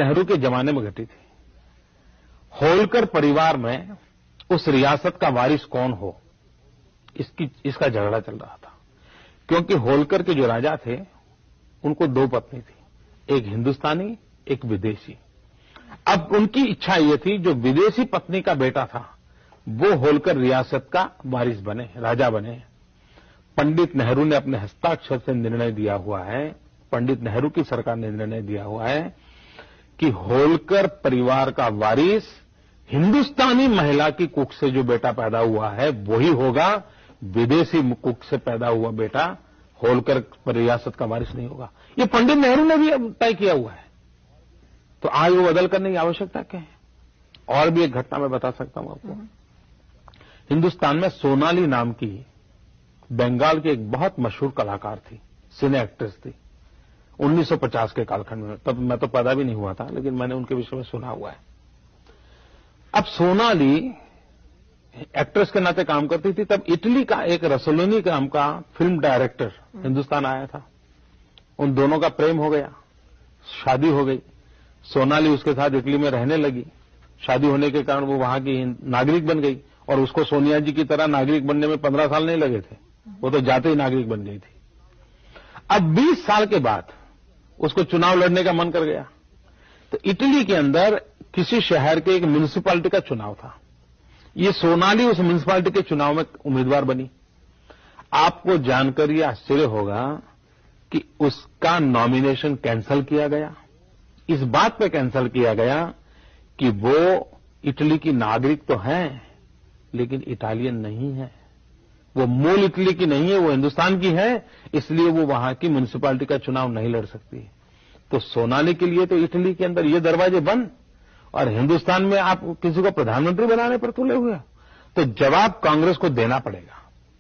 नेहरू के जमाने में घटी थी। होलकर परिवार में उस रियासत का वारिस कौन हो, इसका झगड़ा चल रहा था, क्योंकि होलकर के जो राजा थे उनको दो पत्नी थी, एक हिंदुस्तानी एक विदेशी। अब उनकी इच्छा ये थी जो विदेशी पत्नी का बेटा था वो होलकर रियासत का वारिस बने, राजा बने। पंडित नेहरू ने अपने हस्ताक्षर से निर्णय दिया हुआ है, पंडित नेहरू की सरकार ने निर्णय दिया हुआ है कि होलकर परिवार का वारिस हिंदुस्तानी महिला की कुख से जो बेटा पैदा हुआ है वही होगा, विदेशी कुख से पैदा हुआ बेटा होलकर रियासत का वारिस नहीं होगा। ये पंडित नेहरू ने भी तय किया हुआ है, तो आज वो बदल करने की आवश्यकता क्या है। और भी एक घटना मैं बता सकता हूं आपको। हिंदुस्तान में सोनाली नाम की बंगाल की एक बहुत मशहूर कलाकार थी, सिने एक्ट्रेस थी, 1950 के कालखंड में। तब मैं तो पैदा भी नहीं हुआ था, लेकिन मैंने उनके विषय में सुना हुआ है। अब सोनाली एक्ट्रेस के नाते काम करती थी, तब इटली का एक रसोलिनी नाम का फिल्म डायरेक्टर हिंदुस्तान आया था। उन दोनों का प्रेम हो गया, शादी हो गई। सोनाली उसके साथ इटली में रहने लगी। शादी होने के कारण वो वहां की नागरिक बन गई, और उसको सोनिया जी की तरह नागरिक बनने में 15 साल नहीं लगे थे, वो तो जाते ही नागरिक बन गई थी। अब 20 साल के बाद उसको चुनाव लड़ने का मन कर गया, तो इटली के अंदर किसी शहर के एक म्युनिसिपैलिटी का चुनाव था। ये सोनाली उस म्युनिसिपैलिटी के चुनाव में उम्मीदवार बनी। आपको जानकर ये आश्चर्य होगा कि उसका नॉमिनेशन कैंसिल किया गया। इस बात पे कैंसिल किया गया कि वो इटली की नागरिक तो है, लेकिन इटालियन नहीं है, वो मूल इटली की नहीं है, वो हिंदुस्तान की है, इसलिए वो वहां की म्युनिसिपैलिटी का चुनाव नहीं लड़ सकती। तो सोनाली के लिए तो इटली के अंदर ये दरवाजे बंद, और हिंदुस्तान में आप किसी को प्रधानमंत्री बनाने पर तुले हुए। तो जवाब कांग्रेस को देना पड़ेगा।